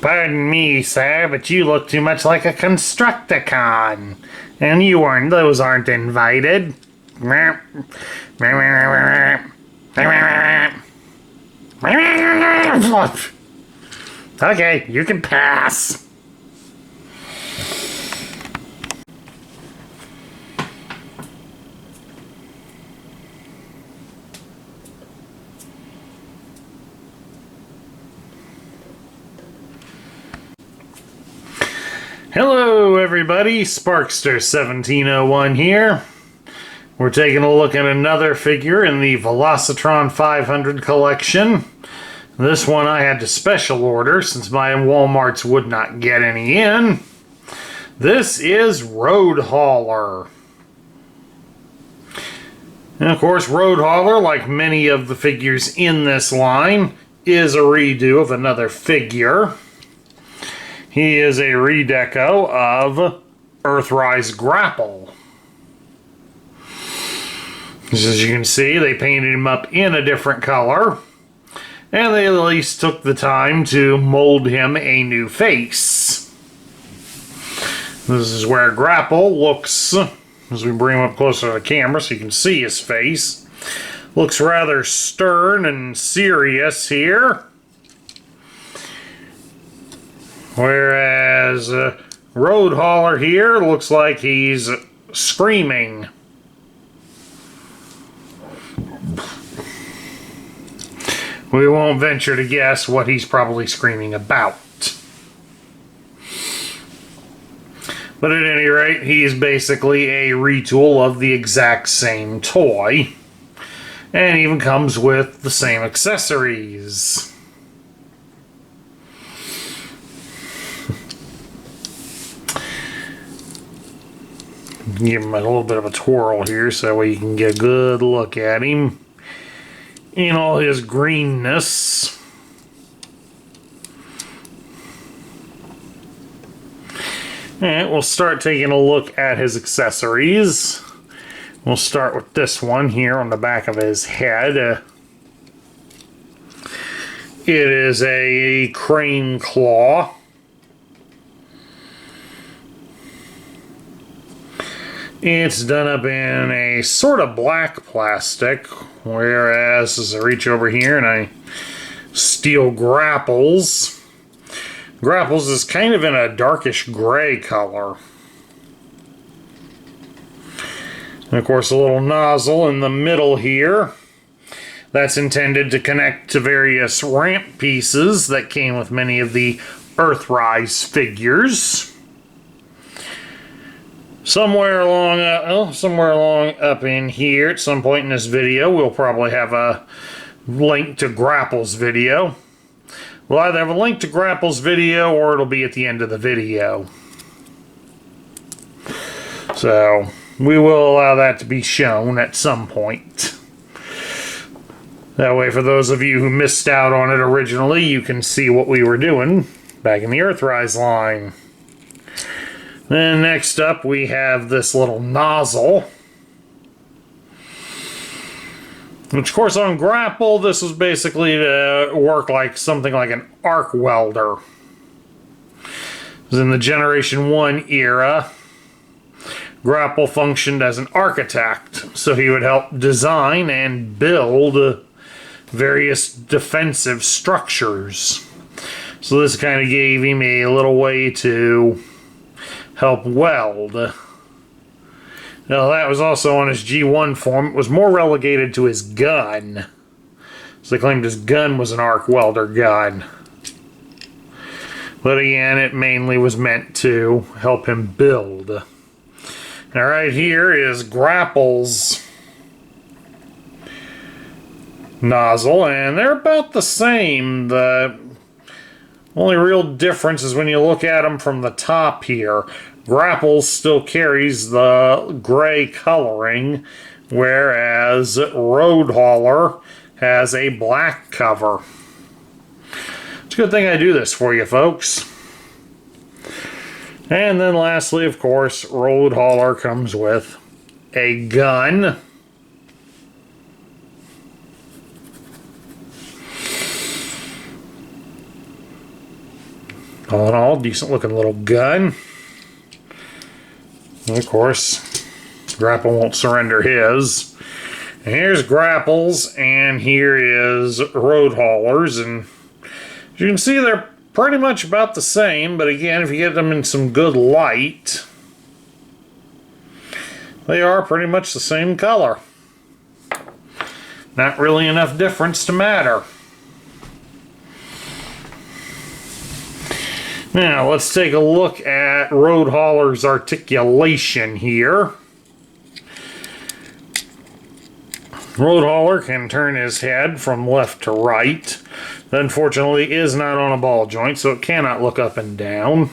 Pardon me, sir, but you look too much like a Constructicon. And those aren't invited. Okay, you can pass. Hello everybody, Sparkster1701 here. We're taking a look at another figure in the Velocitron 500 collection. This one I had to special order since my Wal-Marts would not get any in. This is Road Hauler. And of course, Road Hauler, like many of the figures in this line, is a redo of another figure. He is a redeco of Earthrise Grapple. As you can see, they painted him up in a different color. And they at least took the time to mold him a new face. This is where Grapple looks, as we bring him up closer to the camera so you can see his face, looks rather stern and serious here. Whereas Road Hauler here looks like he's screaming. We won't venture to guess what he's probably screaming about. But at any rate, he's basically a retool of the exact same toy. And even comes with the same accessories. Give him a little bit of a twirl here so that way you can get a good look at him in all his greenness. And we'll start taking a look at his accessories. We'll start with this one here on the back of his head. It is a crane claw. It's done up in a sort of black plastic, whereas as I reach over here and I steal Grapples, Grapples is kind of in a darkish gray color. And of course a little nozzle in the middle here. That's intended to connect to various ramp pieces that came with many of the Earthrise figures. Somewhere along up in here at some point in this video, we'll probably have a link to Grapple's video. We'll either have a link to Grapple's video or it'll be at the end of the video. So, we will allow that to be shown at some point. That way, for those of you who missed out on it originally, you can see what we were doing back in the Earthrise line. Then next up we have this little nozzle. Which of course on Grapple this was basically to work like something like an arc welder. It was in the Generation 1 era. Grapple functioned as an architect, so he would help design and build various defensive structures. So this kind of gave him a little way to help weld. Now that was also on his G1 form. It was more relegated to his gun. So they claimed his gun was an arc welder gun. But again, it mainly was meant to help him build. Now right here is Grapple's nozzle, and they're about the same. The only real difference is when you look at them from the top here. Grapple still carries the gray coloring, whereas Road Hauler has a black cover. It's a good thing I do this for you, folks. And then lastly, of course, Road Hauler comes with a gun. All in all, decent looking little gun. And of course, Grapple won't surrender his. And here's Grapple's, and here is Road Hauler's, and as you can see, they're pretty much about the same, but again, if you get them in some good light, they are pretty much the same color. Not really enough difference to matter. Now, let's take a look at Road Hauler's articulation here. Road Hauler can turn his head from left to right. Unfortunately, is not on a ball joint, so it cannot look up and down.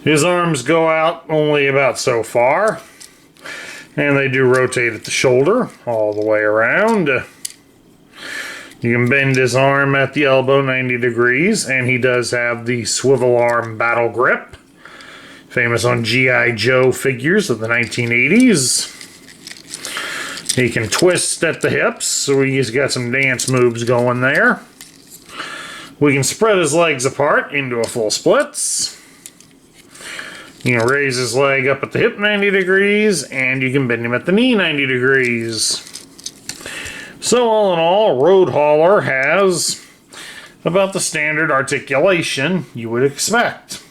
His arms go out only about so far, and they do rotate at the shoulder all the way around. You can bend his arm at the elbow 90 degrees, and he does have the swivel arm battle grip, famous on G.I. Joe figures of the 1980s. He can twist at the hips, so he's got some dance moves going there. We can spread his legs apart into a full splits. You can raise his leg up at the hip 90 degrees, and you can bend him at the knee 90 degrees. So all in all, Road Hauler has about the standard articulation you would expect.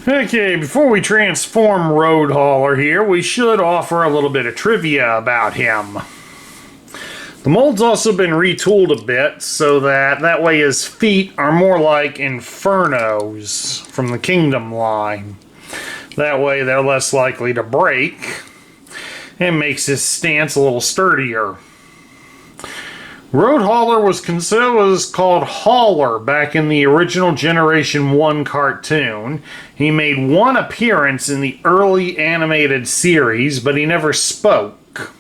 Okay, before we transform Road Hauler here, we should offer a little bit of trivia about him. The mold's also been retooled a bit so that way his feet are more like Inferno's from the Kingdom line. That way they're less likely to break, and makes his stance a little sturdier. Road Hauler was called Hauler back in the original Generation 1 cartoon. He made one appearance in the early animated series, but he never spoke.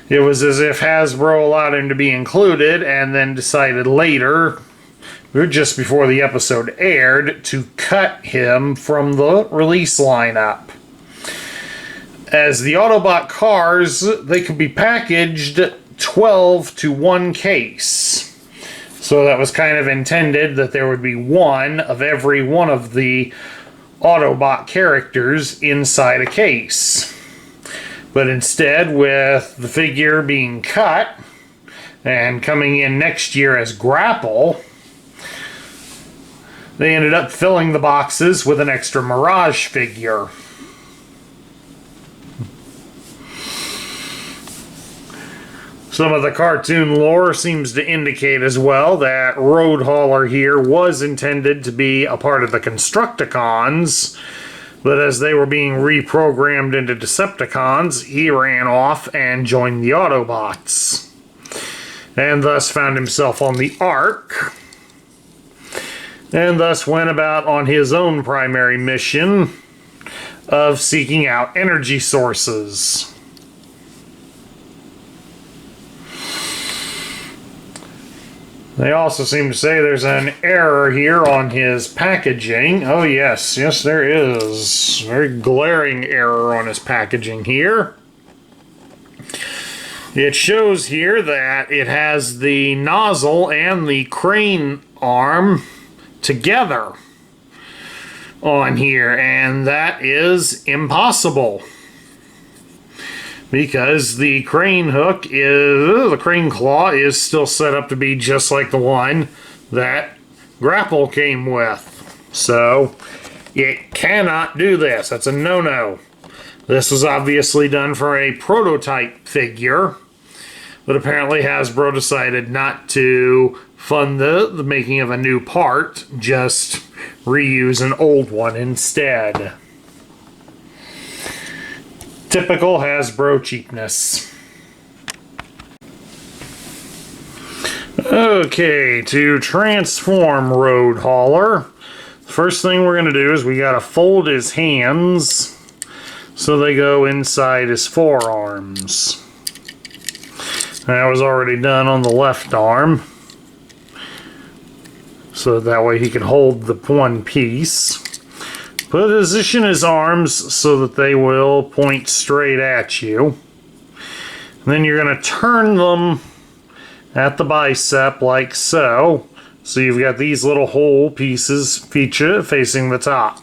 It was as if Hasbro allowed him to be included and then decided later, just before the episode aired, to cut him from the release lineup. As the Autobot cars, they could be packaged 12 to 1 case. So that was kind of intended that there would be one of every one of the Autobot characters inside a case. But instead, with the figure being cut and coming in next year as Grapple, they ended up filling the boxes with an extra Mirage figure. Some of the cartoon lore seems to indicate as well that Road Hauler here was intended to be a part of the Constructicons, but as they were being reprogrammed into Decepticons, he ran off and joined the Autobots, and thus found himself on the Ark, and thus went about on his own primary mission of seeking out energy sources. They also seem to say there's an error here on his packaging. Oh yes, yes there is. Very glaring error on his packaging here. It shows here that it has the nozzle and the crane arm together on here, and that is impossible. Because the crane claw is still set up to be just like the one that Grapple came with. So, it cannot do this. That's a no-no. This was obviously done for a prototype figure, but apparently Hasbro decided not to fund the making of a new part, just reuse an old one instead. Typical Hasbro cheapness. Okay, to transform Road Hauler, the first thing we're going to do is we got to fold his hands so they go inside his forearms. That was already done on the left arm, so that way he can hold the one piece. Position his arms so that they will point straight at you. And then you're going to turn them at the bicep like so. So you've got these little hole pieces facing the top.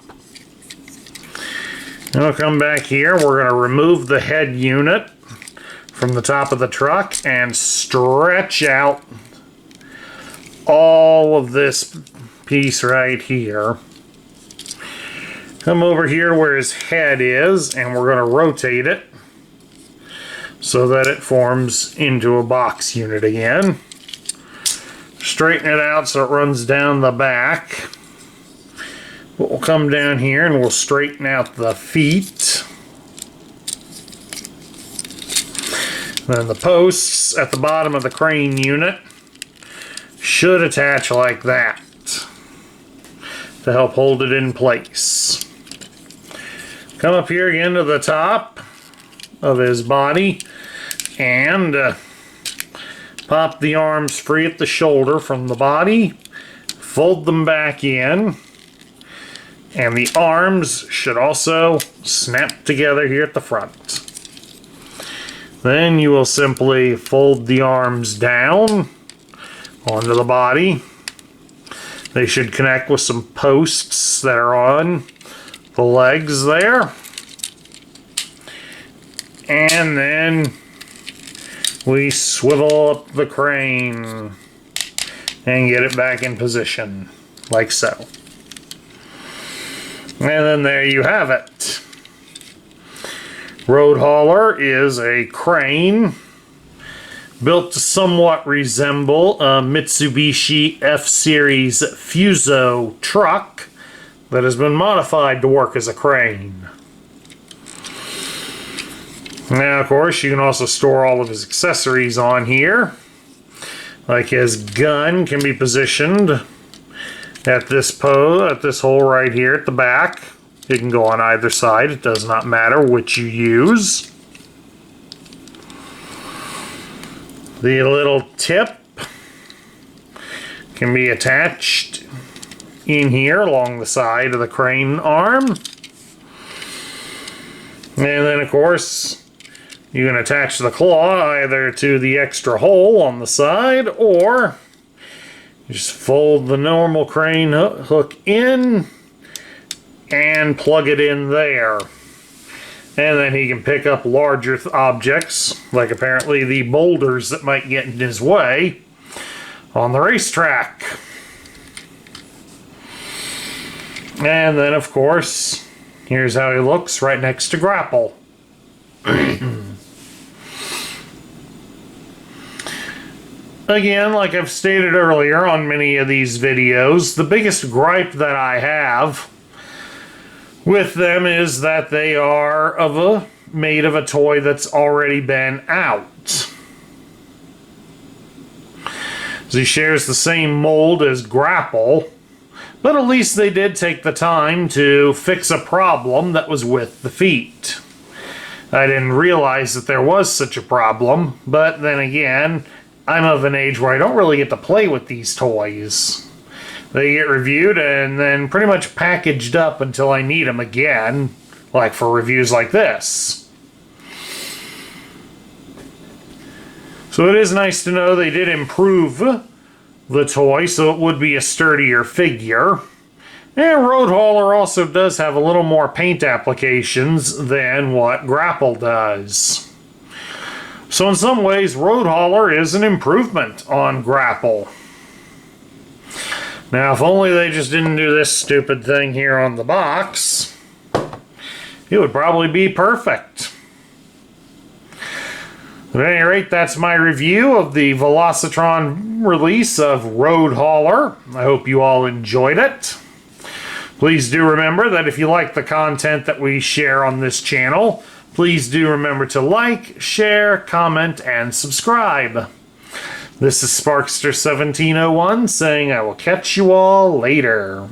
Then we'll come back here. We're going to remove the head unit from the top of the truck and stretch out all of this piece right here. Come over here where his head is, and we're going to rotate it so that it forms into a box unit again. Straighten it out so it runs down the back. We'll come down here and we'll straighten out the feet. Then the posts at the bottom of the crane unit should attach like that to help hold it in place. Come up here again to the top of his body and pop the arms free at the shoulder from the body. Fold them back in. And the arms should also snap together here at the front. Then you will simply fold the arms down onto the body. They should connect with some posts that are on the legs there. And then we swivel up the crane and get it back in position, like so. And then there you have it. Road hauler is a crane built to somewhat resemble a Mitsubishi F-Series Fuso truck that has been modified to work as a crane. Now, of course, you can also store all of his accessories on here. Like his gun can be positioned at this hole right here at the back. It can go on either side. It does not matter which you use. The little tip can be attached in here along the side of the crane arm. And then, of course, you can attach the claw either to the extra hole on the side, or just fold the normal crane hook in and plug it in there. And then he can pick up larger objects, like apparently the boulders that might get in his way on the racetrack. And then, of course, here's how he looks right next to Grapple. Again, like I've stated earlier on many of these videos, the biggest gripe that I have with them is that they are made of a toy that's already been out. So he shares the same mold as Grapple, but at least they did take the time to fix a problem that was with the feet. I didn't realize that there was such a problem, but then again, I'm of an age where I don't really get to play with these toys. They get reviewed and then pretty much packaged up until I need them again, like for reviews like this. So it is nice to know they did improve the toy so it would be a sturdier figure. And Road Hauler also does have a little more paint applications than what Grapple does. So in some ways, Road Hauler is an improvement on Grapple. Now, if only they just didn't do this stupid thing here on the box, it would probably be perfect. At any rate, that's my review of the Velocitron release of Road Hauler. I hope you all enjoyed it. Please do remember that if you like the content that we share on this channel, please do remember to like, share, comment, and subscribe. This is Sparkster1701 saying I will catch you all later.